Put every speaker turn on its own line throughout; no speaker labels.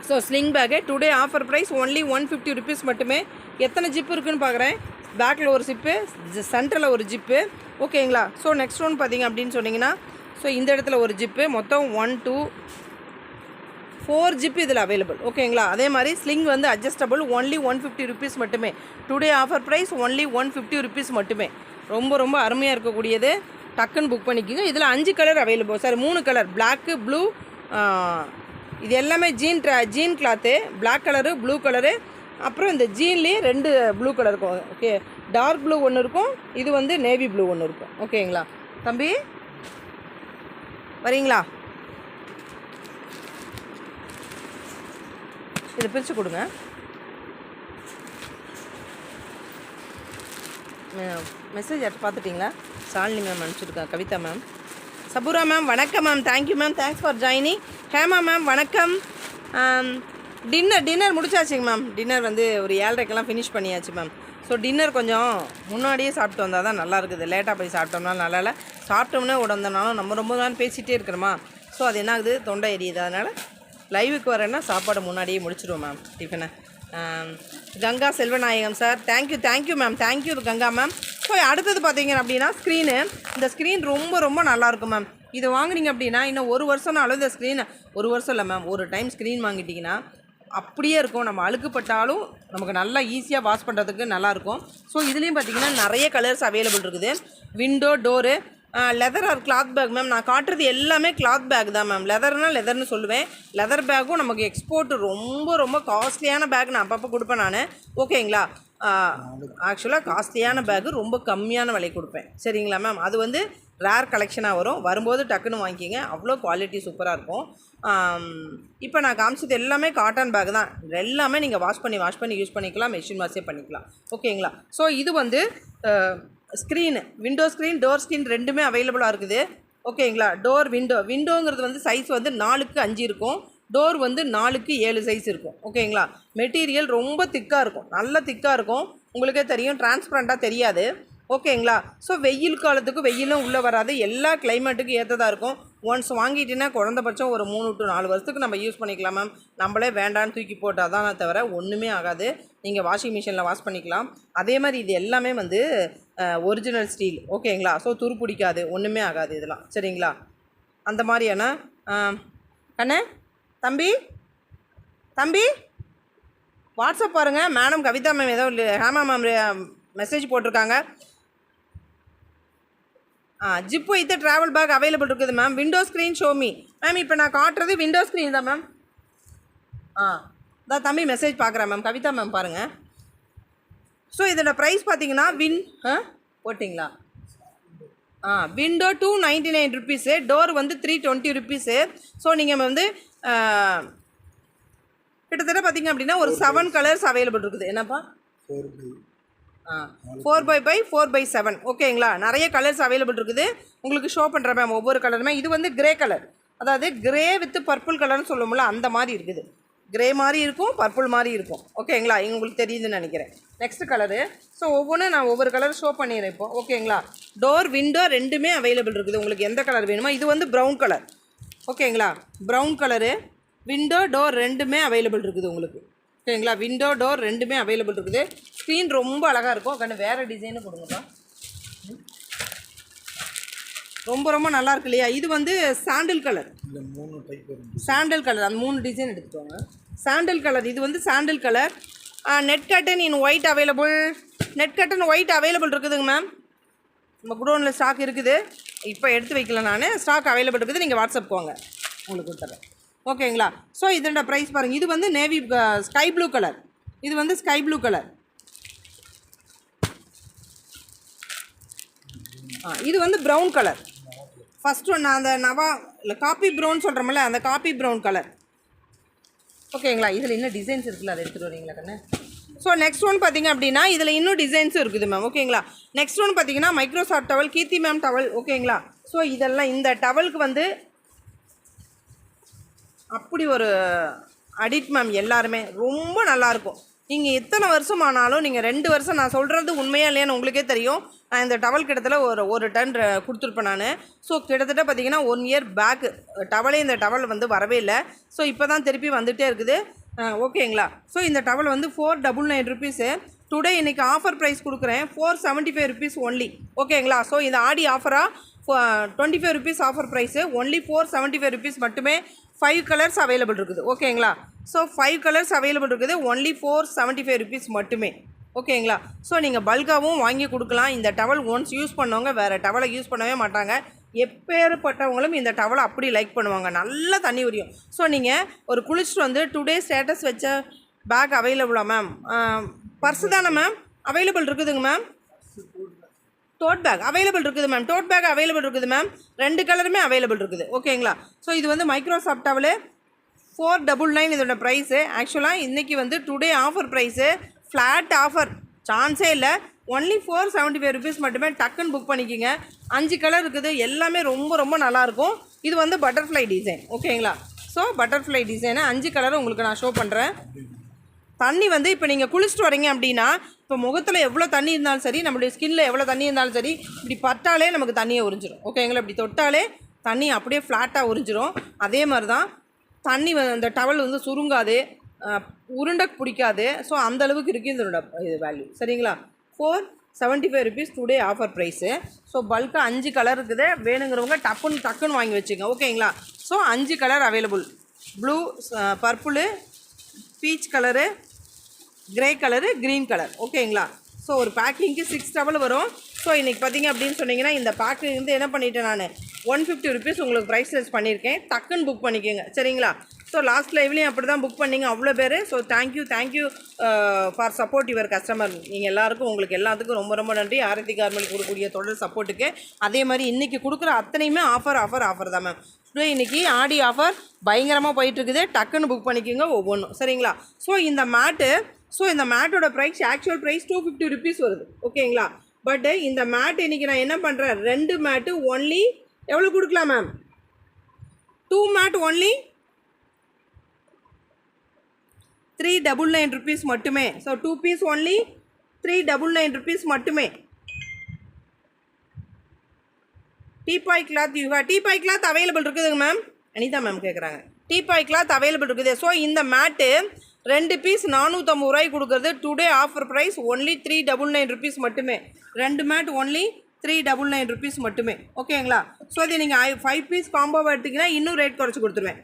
So sling bag today offer price only 150 rupees மட்டுமே. எத்தனை zip இருக்குதுன்னு பார்க்குறேன். பேக்கில் ஒரு ஜிப்பு, சென்டரில் ஒரு ஜிப்பு. ஓகேங்களா. ஸோ நெக்ஸ்ட் ஒன் பார்த்திங்க அப்படின்னு சொன்னிங்கன்னா, ஸோ இந்த இடத்துல ஒரு ஜிப்பு, மொத்தம் 1 2 4 ஜிப்பு இதில் அவைலபிள். ஓகேங்களா. அதே மாதிரி ஸ்லிங் வந்து அட்ஜஸ்டபிள், ஒன்லி 150 ருபீஸ் மட்டுமே. Today offer price only 150 rupees மட்டுமே. ரொம்ப ரொம்ப அருமையாக இருக்கக்கூடியது. டக்குன்னு புக் பண்ணிக்கோங்க. இதில் 5 colour available, sir 3 colour, black, blue, இது எல்லாமே jean cloth, black colour, blue colour, அப்புறம் இந்த ஜீன்லேயே 2 ப்ளூ கலர் இருக்கும். ஓகே, டார்க் ப்ளூ ஒன்று இருக்கும், இது வந்து நேவி ப்ளூ ஒன்று இருக்கும். ஓகேங்களா தம்பி, வரீங்களா? இதை பிரித்து கொடுங்க. மெசேஜ் பார்த்துட்டிங்களா? சாலினி மேம் அனுப்பிச்சிருக்கேன், கவிதா மேம், சபுரா மேம் வணக்கம் ma'am, thank you ma'am, thanks for joining. Hema ma'am வணக்கம். டின்னர் முடிச்சாச்சுங்க மேம். டின்னர் வந்து ஒரு 7:30க்கெல்லாம் ஃபினிஷ் பண்ணியாச்சு மேம். ஸோ டின்னர் கொஞ்சம் முன்னாடியே சாப்பிட்டு வந்தால் தான் நல்லா இருக்குது. லேட்டாக போய் சாப்பிட்டோம்னா நல்லா இல்லை. சாப்பிட்டோம்னே உடந்தனாலும் நம்ம ரொம்ப நேரம் பேசிகிட்டே இருக்கிறோமா, ஸோ அது என்ன ஆகுது, தொண்டை எரியுது. அதனால் லைவுக்கு வரேன்னா சாப்பாடு முன்னாடியே முடிச்சிடுவோம் மேம், டிஃபனை. Ganga Selvanayagam sir, thank you ma'am, thank you Ganga ma'am. So அடுத்தது பார்த்தீங்க அப்படின்னா ஸ்க்ரீனு. இந்த ஸ்க்ரீன் ரொம்ப ரொம்ப நல்லாயிருக்கும் மேம். இது வாங்குனீங்க அப்படின்னா இன்னும் 1 வருஷம்னாலும் இந்த ஸ்க்ரீனை, 1 வருஷம் இல்லை மேம், ஒரு டைம் ஸ்க்ரீன் வாங்கிட்டிங்கன்னா அப்படியே இருக்கும். நம்ம அழுக்குப்பட்டாலும் நமக்கு நல்லா ஈஸியாக வாஷ் பண்ணுறதுக்கு நல்லாயிருக்கும். ஸோ இதுலேயும் பார்த்திங்கன்னா நிறைய கலர்ஸ் அவைலபிள் இருக்குது. Window, door, leather or cloth bag ma'am. நான் காட்டுறது எல்லாமே கிளாத் பேக் தான் மேம். லெதர்னால் லெதர்னு சொல்லுவேன். லெதர் பேக்கும் நமக்கு எக்ஸ்போர்ட் ரொம்ப ரொம்ப காஸ்ட்லியான பேக் நான் அப்பப்போ கொடுப்பேன் நான். ஓகேங்களா. ஆக்சுவலாக காஸ்ட்லியான பேக்கு ரொம்ப கம்மியான விலை கொடுப்பேன். சரிங்களா மேம். அது வந்து ரேர் கலெக்ஷனாக வரும். வரும்போது டக்குன்னு வாங்கிக்கிங்க, அவ்வளோ குவாலிட்டி சூப்பராக இருக்கும். இப்போ நான் காமிச்சது எல்லாமே காட்டன் பேக் தான். எல்லாமே நீங்கள் வாஷ் பண்ணி யூஸ் பண்ணிக்கலாம், மெஷின் வாஷே பண்ணிக்கலாம். ஓகேங்களா. ஸோ இது வந்து screen, window screen, door screen ரெண்டுமே அவைலபிளாக இருக்குது. ஓகேங்களா. டோர், விண்டோங்கிறது வந்து சைஸ் வந்து 4க்கு 5 இருக்கும். டோர் வந்து 4க்கு 7 சைஸ் இருக்கும். ஓகேங்களா. மெட்டீரியல் ரொம்ப திக்காக இருக்கும், நல்ல திக்காக இருக்கும். உங்களுக்கே தெரியும், டிரான்ஸ்பரண்ட்டாக தெரியாது. ஓகேங்களா. ஸோ வெயில் காலத்துக்கு வெயிலும் உள்ளே வராது, எல்லா கிளைமேட்டுக்கும் ஏற்றதாக இருக்கும். ஒன்ஸ் வாங்கிட்டீங்கன்னா குறைந்தபட்சம் ஒரு 3 to 4 வருஷத்துக்கு நம்ம யூஸ் பண்ணிக்கலாம் மேம். நம்மளே வேண்டான்னு தூக்கி போட்டால் தான் தவிர ஒன்றுமே ஆகாது. நீங்கள் வாஷிங் மிஷினில் வாஷ் பண்ணிக்கலாம். அதே மாதிரி இது எல்லாமே வந்து ஒரிஜினல் ஸ்டீல். ஓகேங்களா. ஸோ துரு பிடிக்காது, ஒன்றுமே ஆகாது இதெல்லாம். சரிங்களா. அந்த மாதிரியான அண்ணே, தம்பி வாட்ஸ்அப் பாருங்கள். மேடம் கவிதா மேம் ஏதோ ஹேமா மேம் மெசேஜ் போட்டிருக்காங்க. Zip with travel bag available இருக்குது ma'am. Window screen show me ma'am. இப்போ நான் காட்டுறது விண்டோ ஸ்க்ரீன் தான் மேம். தான் தம்பி மெசேஜ் பார்க்குறேன் மேம், கவிதா மேம் பாருங்கள். ஸோ இதோட ப்ரைஸ் பார்த்தீங்கன்னா போட்டிங்களா, விண்டோ 299 ருபீஸு, டோர் வந்து 320 ருபீஸு. ஸோ நீங்கள் வந்து கிட்டத்தட்ட பார்த்தீங்க அப்படின்னா ஒரு 7 கலர்ஸ் அவைலபிள் இருக்குது. என்னப்பா, 4x5 4x7. ஓகேங்களா. நிறைய கலர்ஸ் அவைலபிள் இருக்குது. உங்களுக்கு ஷோ பண்ணுறேன் மேம் ஒவ்வொரு கலருமே. இது வந்து கிரே கலர், அதாவது கிரே வித் பர்பிள் கலர்னு சொல்லுவோம்ல, அந்த மாதிரி இருக்குது. கிரே மாதிரி இருக்கும், பர்பிள் மாதிரி இருக்கும். ஓகேங்களா. உங்களுக்கு தெரியுதுன்னு நினைக்கிறேன். Next colour. ஸோ ஒவ்வொன்றும் நான் ஒவ்வொரு கலர் ஷோ பண்ணிடுறேன் இப்போ. ஓகேங்களா. டோர், விண்டோ ரெண்டுமே அவைலபிள் இருக்குது. உங்களுக்கு எந்த கலர் வேணுமோ. இது வந்து ப்ரௌன் கலர். ஓகேங்களா. ப்ரௌன் கலரு, விண்டோ, டோர் ரெண்டுமே அவைலபிள் இருக்குது உங்களுக்கு. ஓகேங்களா. விண்டோ, டோர் ரெண்டுமே அவைலபிள் இருக்குது. ஸ்க்ரீன் ரொம்ப அழகாக இருக்கும். கண்டு வேறு டிசைனு கொடுங்கப்பா, ரொம்ப ரொம்ப நல்லா இருக்கு இல்லையா. இது வந்து சாண்டில் கலர், சாண்டில் கலர், அந்த 3 டிசைன் எடுத்துக்கோங்க. சாண்டில் கலர், இது வந்து சாண்டில் colour. Net cotton in white available. Net cotton white available இருக்குதுங்க மேம். நம்ம குடோனில் ஸ்டாக் இருக்குது, இப்போ எடுத்து வைக்கல நான். ஸ்டாக் அவைலபிள் இருக்குது, நீங்கள் வாட்ஸ்அப் போங்க, உங்களுக்கு கொடுத்துட்றேன். ஓகேங்களா. ஸோ இதோட ப்ரைஸ் பாருங்கள். இது வந்து நேவி ஸ்கை ப்ளூ கலர். இது வந்து ஸ்கை ப்ளூ கலர். இது வந்து ப்ரௌன் கலர். ஃபஸ்ட் ஒன்று அந்த இல்லை காப்பி ப்ரௌன் சொல்கிறோம்ல, அந்த காப்பி ப்ரௌன் கலர். ஓகேங்களா. இதில் இன்னும் டிசைன்ஸ் இருக்குல்ல, அதை எடுத்துகிட்டு வரீங்களா கண்ணு. ஸோ நெக்ஸ்ட் ஒன் பார்த்திங்க அப்படின்னா இதில் இன்னும் டிசைன்ஸும் இருக்குது மேம். ஓகேங்களா. நெக்ஸ்ட் ஒன் பார்த்திங்கன்னா மைக்ரோசாஃப்ட் டவல், கீர்த்தி மேம் டவல். ஓகேங்களா. ஸோ இதெல்லாம் இந்த டவலுக்கு வந்து அப்படி ஒரு அடிட் மேம். எல்லாருமே ரொம்ப நல்லாயிருக்கும். நீங்கள் எத்தனை வருஷம் ஆனாலும் நீங்கள் 2 வருஷம், நான் சொல்கிறது உண்மையாக இல்லையான்னு உங்களுக்கே தெரியும். நான் இந்த டவல் கிட்டத்தட்ட ஒரு டன் கொடுத்துருப்பேன் நான். ஸோ கிட்டத்தட்ட பார்த்தீங்கன்னா 1 இயர் பேக்கு இந்த டவல் வந்து வரவே இல்லை. ஸோ இப்போ தான் திருப்பி வந்துகிட்டே இருக்குது. ஓகேங்களா. ஸோ இந்த டவல் வந்து 499 ருபீஸு. டுடே இன்றைக்கி ஆஃபர் ப்ரைஸ் கொடுக்குறேன் 475 ருபீஸ் ஒன்லி. ஓகேங்களா. ஸோ இந்த ஆடி ஆஃபராக 25 rupees offer price, only 475 rupees மட்டுமே. 5 கலர்ஸ் அவைலபிள் இருக்குது. ஓகேங்களா. ஸோ 5 கலர்ஸ் அவைலபிள் இருக்குது, ஒன்லி 475 ருபீஸ் மட்டுமே. ஓகேங்களா. ஸோ நீங்கள் பல்காகவும் வாங்கி கொடுக்கலாம். இந்த டவல் ஒன்ஸ் யூஸ் பண்ணவங்க வேறு டவலை யூஸ் பண்ணவே மாட்டாங்க. எப்பேற்பட்டவங்களும் இந்த டவலை அப்படி லைக் பண்ணுவாங்க. நல்லா தண்ணி உரியும். ஸோ நீங்கள் ஒரு குளிச்சுட்டு வந்து டுடே ஸ்டேட்டஸ் வச்ச பேக் அவைலபிளா மேம்? பர்ஸு தானே மேம் அவைலபிள் இருக்குதுங்க மேம். டோட் பேக் அவைலபிள் இருக்குது மேம். டோட் பேக் அவைலபிள் இருக்குது மேம். 2 கலருமே அவைலபிள் இருக்குது. ஓகேங்களா. ஸோ இது வந்து மைக்ரோசாஃப்ட் டவலு 499 இதோட ப்ரைஸு. ஆக்சுவலாக இன்றைக்கி வந்து today offer price, flat offer, சான்ஸே இல்லை. ஒன்லி 475 ருபீஸ் மட்டுமே. டக்குன்னு புக் பண்ணிக்கோங்க. 5 கலர் இருக்குது, எல்லாமே ரொம்ப ரொம்ப நல்லாயிருக்கும். இது வந்து பட்டர்ஃப்ளை டிசைன். ஓகேங்களா. ஸோ பட்டர்ஃப்ளை டிசைனை 5 கலரும் உங்களுக்கு நான் ஷோ பண்ணுறேன். தண்ணி வந்து இப்போ நீங்கள் குளிச்சுட்டு வரீங்க அப்படின்னா, இப்போ முகத்தில் எவ்வளோ தண்ணி இருந்தாலும் சரி, நம்மளுடைய ஸ்கின்னில் எவ்வளோ தண்ணி இருந்தாலும் சரி, இப்படி பட்டாலே நமக்கு தண்ணியை உறிஞ்சிடும். ஓகேங்களா. இப்படி தொட்டாலே தண்ணி அப்படியே ஃப்ளாட்டாக உறிஞ்சிடும். அதே மாதிரி தான் தண்ணி அந்த டவல் வந்து சுருங்காது, உருண்டை பிடிக்காது. ஸோ அந்தளவுக்கு இருக்குது இதோட இது வேல்யூ. சரிங்களா. 475 rupees today offer price. So பல்காக 5 கலர் இருக்குது. வேணுங்கிறவங்க டக்குன்னு வாங்கி வச்சுங்க. ஓகேங்களா. So 5 colour available. Blue, purple, peach colour, grey colour, green colour. ஓகேங்களா. ஸோ ஒரு பேக்கிங்க்கு 6 டவல் வரும். ஸோ இன்றைக்கி பார்த்தீங்க அப்படின்னு சொன்னீங்கன்னா, இந்த பேக்கு வந்து என்ன பண்ணிட்டேன் நான் 150 ருபீஸ் உங்களுக்கு ப்ரைஸ் லெஸ் பண்ணியிருக்கேன். டக்குன்னு புக் பண்ணிக்கோங்க. சரிங்களா. ஸோ லாஸ்ட் லைவ்லேயும் அப்படி தான் புக் பண்ணிங்க அவ்வளோ பேர். So thank you for support your customer. நீங்கள் எல்லாருக்கும், உங்களுக்கு எல்லாத்துக்கும் ரொம்ப ரொம்ப நன்றி. ஆரத்தி கார்மெண்ட் கொடுக்கக்கூடிய தொடர் சப்போர்ட்டுக்கு. அதே மாதிரி இன்றைக்கி கொடுக்குற அத்தனையுமே ஆஃபர் தான் மேம். டுடே இன்றைக்கி ஆடி ஆஃபர் பயங்கரமாக போயிட்டுருக்குது. டக்குன்னு புக் பண்ணிக்கோங்க ஒவ்வொன்றும். சரிங்களா. ஸோ இந்த மேட்டோட ப்ரைஸ், ஆக்சுவல் ப்ரைஸ் 250 ருபீஸ் வருது. ஓகேங்களா. பட்டு இந்த மேட் இன்றைக்கி நான் என்ன பண்ணுறேன், 2 மேட்டு ஒன்லி எவ்வளோ கொடுக்கலாம் மேம்? 2 மேட் ஒன்லி 399 ருபீஸ் மட்டுமே. ஸோ 2 பீஸ் ஒன்லி 399 ருபீஸ் மட்டுமே. Teapoy cloth teapoy cloth available இருக்குதுங்க மேம். அனிதா மேம் கேட்குறாங்க. டீபாய் கிளாத் அவைலபிள் இருக்குது. ஸோ இந்த மேட்டு 2 பீஸ் 450 ரூபாய்க்கு கொடுக்குறது. Today offer price only 399 rupees மட்டுமே. 2 மேட் ஒன்லி 399 ருபீஸ் மட்டுமே. ஓகேங்களா. ஸோ இது நீங்கள் 5 பீஸ் காம்போவாக எடுத்திங்கன்னா இன்னும் ரேட் குறைச்சி கொடுத்துருவேன்.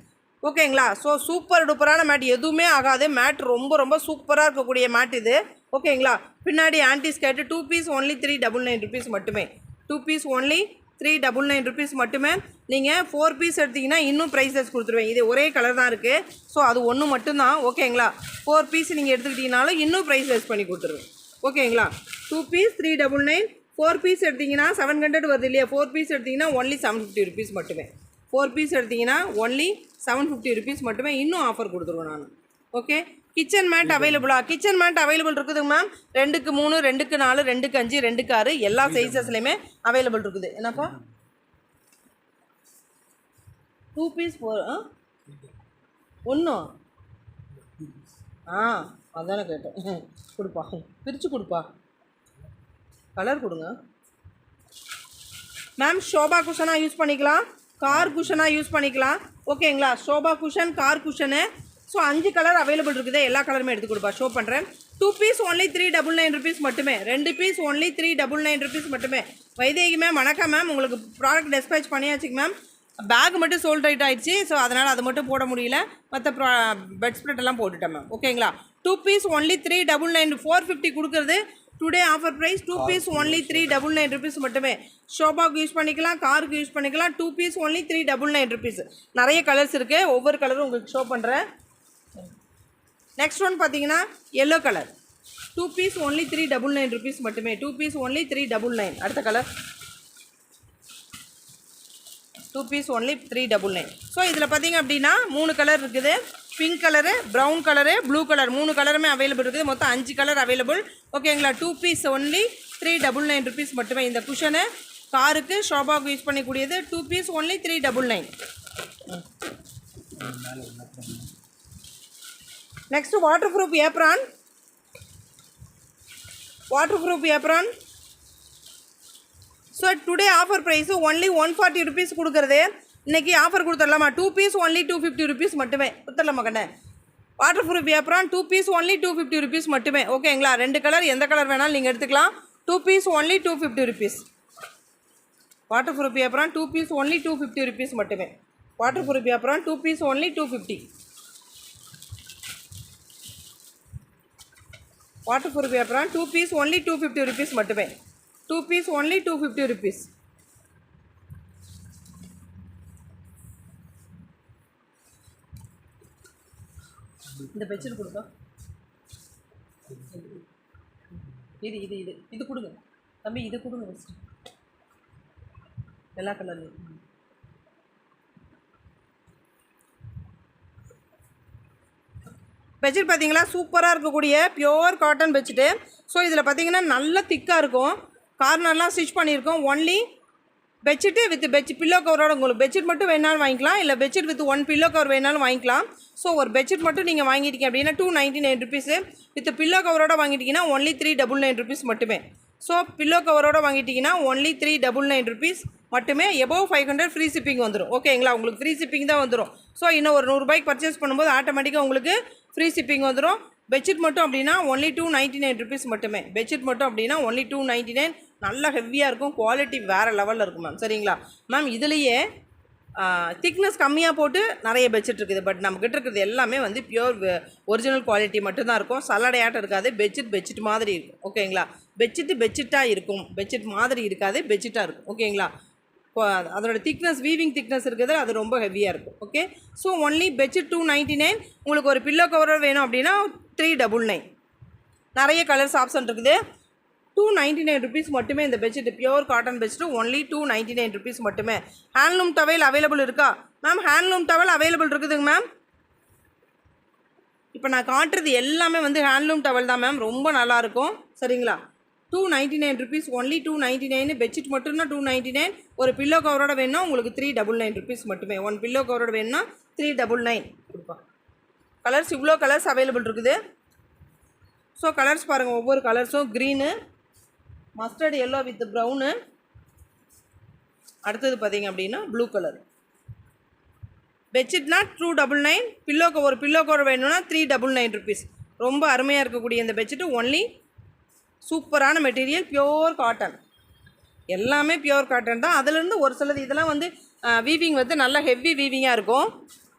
ஓகேங்களா. ஸோ சூப்பர் டூப்பரான மேட், எதுவுமே ஆகாது. மேட் ரொம்ப ரொம்ப சூப்பராக இருக்கக்கூடிய மேட் இது. ஓகேங்களா. பின்னாடி anti skirt 2 piece only 399 rupees மட்டுமே. 2 பீஸ் ஒன்லி 399 ருபீஸ் மட்டுமே. நீங்கள் 4 பீஸ் எடுத்திங்கன்னா இன்னும் ப்ரைஸஸ் கொடுத்துருவேன். இது ஒரே கலர் தான் இருக்குது. ஸோ அது ஒன்று மட்டும்தான். ஓகேங்களா. 4 பீஸ் நீங்கள் எடுத்துக்கிட்டிங்கனாலும் இன்னும் ப்ரைஸஸ் பண்ணி கொடுத்துருவேன். ஓகேங்களா. 2 பீஸ் 399, 4 பீஸ் எடுத்திங்கன்னா 700 வருது இல்லையா. 4 பீஸ் எடுத்திங்கன்னா ஒன்லி 750 ருபீஸ் மட்டுமே. 4 பீஸ் எடுத்திங்கன்னா ஒன்லி 750 ருபீஸ் மட்டுமே. இன்னும் ஆஃபர் கொடுத்துருவேன் நான். ஓகே. கிச்சன் மேட் அவைலபிளா? கிச்சன் மேட் அவைலபிள் இருக்குதுங்க மேம். 2க்கு 3, 2க்கு 4, 2க்கு 5, 2க்கு 6 எல்லா சைஸஸ்லையுமே அவைலபிள் இருக்குது. என்னப்பா 2 பீஸ் 4 ஒன்றும் அதானே கேட்டேன். கொடுப்பா, பிரித்து கொடுப்பா, கலர் கொடுங்க மேம். ஷோபா குஷனாக யூஸ் பண்ணிக்கலாம், கார் குஷனாக யூஸ் பண்ணிக்கலாம். ஓகேங்களா. Sofa cushion, car cushion. So 5 colour available இருக்குது. எல்லா கலருமே எடுத்து கொடுப்பா, ஷோ பண்ணுறேன். 2 பீஸ் ஒன்லி 399 ருபீஸ் மட்டுமே. 2 பீஸ் ஒன்லி 399 ருபீஸ் மட்டுமே. வைதேகி மேம் வணக்கம் மேம். உங்களுக்கு ப்ராடக்ட் டிஸ்பேச் பண்ணியாச்சுங்க மேம். பேக் மட்டும் சோல்ட் ரைட் ஆகிடுச்சு. ஸோ அதனால் அது மட்டும் போட முடியல. மற்ற பெட் ஸ்ப்ரெட் எல்லாம் போட்டுட்டேன் மேம். ஓகேங்களா. 2 பீஸ் ஒன்லி 399, 450 கொடுக்குறது. Today offer price 2 piece only 399 rupees மட்டுமே. ஷோபாக்கு யூஸ் பண்ணிக்கலாம், காருக்கு யூஸ் பண்ணிக்கலாம். 2 பீஸ் ஒன்லி 399 ருபீஸ். நிறைய கலர்ஸ் இருக்குது. ஒவ்வொரு கலரும் உங்களுக்கு ஷோ பண்ணுறேன். நெக்ஸ்ட் ஒன் பார்த்தீங்கன்னா yellow colour. 2 piece only 399 rupees மட்டுமே. 2 பீஸ் ஒன்லி 399. அடுத்த கலர் 2 பீஸ் ஒன்லி 399. ஸோ இதில் பார்த்தீங்க அப்படின்னா 3 கலர் இருக்குது. Pink colour, brown colour, blue colour, 3 கலருமே அவைலபிள் இருக்குது. மொத்தம் 5 கலர் அவைலபிள். ஓகேங்களா. 2 பீஸ் ஒன்லி 399 ருபீஸ் மட்டுமே. இந்த குஷனு காருக்கு, ஷோபாவுக்கு யூஸ் பண்ணக்கூடியது. 2 piece only 399. Next waterproof apron. waterproof apron. So today offer price only 140 rupees கொடுக்குறது. இன்றைக்கி ஆஃபர் கொடுத்துடலாமா? 2 பீஸ் ஒன்லி 250 ருபீஸ் மட்டுமே கொடுத்துடலாமா கண்ணே? Waterproof apron 2 piece only 250 rupees மட்டுமே. ஓகேங்களா? 2 கலர், எந்த கலர் வேணாலும் நீங்கள் எடுத்துக்கலாம். 2 piece only 250 rupees. Waterproof apron 2 piece only 250 rupees மட்டுமே. Waterproof apron 2 piece only 250. Waterproof apron 2 piece only 250 rupees மட்டுமே. 2 பீஸ் ஒன்லி 250 ருபீஸ். இந்த bedsheet கொடுங்க. இது இது இது இது கொடுங்க தம்பி, இது கொடுங்க ஃபஸ்ட்டு. எல்லா கலர்லையும் பெட்ஷீட் பார்த்தீங்களா? சூப்பராக இருக்கக்கூடிய பியோர் காட்டன் பெட்ஷீட்டு. ஸோ இதில் பார்த்தீங்கன்னா நல்ல திக்காக இருக்கும். கார்னர்லாம் ஸ்டிச் பண்ணியிருக்கோம். ஒன்லி பெட்ஷீட்டு வித் பில்லோ கவரோட உங்களுக்கு பெட்ஷீட் மட்டும் வேணாலும் வாங்கிக்கலாம், இல்லை பெட்ஷீட் வித் 1 பில்லோ கவர் வேணாலும் வாங்கிக்கலாம். ஸோ ஒரு பெட்ஷீட் மட்டும் நீங்கள் வாங்கிட்டீங்க அப்படின்னா 299 ருபீஸு. வித் பில்லோ கவரோட வாங்கிட்டீங்கன்னா ஒன்லி 399 ருபீஸ் மட்டுமே. ஸோ பில்லோ கவரோட வாங்கிட்டீங்கன்னா ஒன்லி 399 ருபீஸ் மட்டுமே. எபோவ் 500 ஃப்ரீ ஷிப்பிங் வந்துடும். ஓகேங்களா? உங்களுக்கு ஃப்ரீ ஷிப்பிங் தான் வந்துடும். ஸோ இன்னும் ஒரு 100 ரூபாய்க்கு பர்ச்சேஸ் பண்ணும்போது ஆட்டோமேட்டிக்காக உங்களுக்கு ஃப்ரீ ஷிப்பிங் வந்துடும். பெட்ஷீட் மட்டும் அப்படின்னா ஒன்லி 299 ருபீஸ் மட்டுமே. பெட்ஷீட் மட்டும் அப்படின்னா ஒன்லி 299. நல்லா ஹெவியாக இருக்கும், குவாலிட்டி வேறு லெவலில் இருக்கும் மேம். சரிங்களா மேம்? இதுலேயே திக்னஸ் கம்மியாக போட்டு நிறைய பெட்ஷீட் இருக்குது. பட் நம்மக்கிட்ட இருக்கிறது எல்லாமே வந்து பியூர் ஒரிஜினல் குவாலிட்டி மட்டும்தான் இருக்கும். சல்லடையாட்டம் இருக்காது. பெட்ஷீட் மாதிரி இருக்கும். ஓகேங்களா? பெட்ஷீட்டாக இருக்கும். பெட்ஷீட் மாதிரி இருக்காது, பெட்ஷீட்டாக இருக்கும். ஓகேங்களா? இப்போ அதோட திக்னஸ், வீவிங் திக்னஸ் இருக்குது, அது ரொம்ப ஹெவியாக இருக்கும். ஓகே. So only bedsheet 299. உங்களுக்கு ஒரு பில்லோ கவர் வேணும் அப்படின்னா 399. நிறைய கலர்ஸ் ஆப்ஷன் இருக்குது. 299 ருபீஸ் மட்டுமே இந்த bedsheet. Pure cotton bedsheet only 299 rupees மட்டுமே. ஹேண்ட்லூம் டவல் அவைலபிள் இருக்கா மேம்? ஹேண்ட்லூம் டவல் அவைலபிள் இருக்குதுங்க மேம். இப்போ நான் காட்டுறது எல்லாமே வந்து ஹேண்ட்லூம் டவல் தான் மேம். ரொம்ப நல்லாயிருக்கும். சரிங்களா? 299 ருபீஸ் ஒன்லி 299. பெட்ஷீட் மட்டும்னா 299. ஒரு பில்லோ கவரோட வேணும்னா உங்களுக்கு 399 ருபீஸ் மட்டுமே. 1 பில்லோ கவரோட வேணும்னா 399 கொடுப்போம். கலர்ஸ் இவ்வளோ கலர்ஸ் அவைலபிள் இருக்குது. ஸோ கலர்ஸ் பாருங்கள், ஒவ்வொரு கலர்ஸும் green, mustard yellow with brown, அடுத்தது பார்த்தீங்க அப்படின்னா ப்ளூ கலர். பெட்ஷீட்னா 299. ஒரு பில்லோ கவர் வேணும்னா 399 ருபீஸ். ரொம்ப அருமையாக இருக்கக்கூடிய இந்த பெட்ஷீட்டு ஒன்லி சூப்பரான மெட்டீரியல், பியோர் காட்டன். எல்லாமே பியோர் காட்டன் தான். அதுலேருந்து ஒரு சிலது இதெல்லாம் வந்து வீவிங் வந்து நல்லா ஹெவி வீவிங்காக இருக்கும்.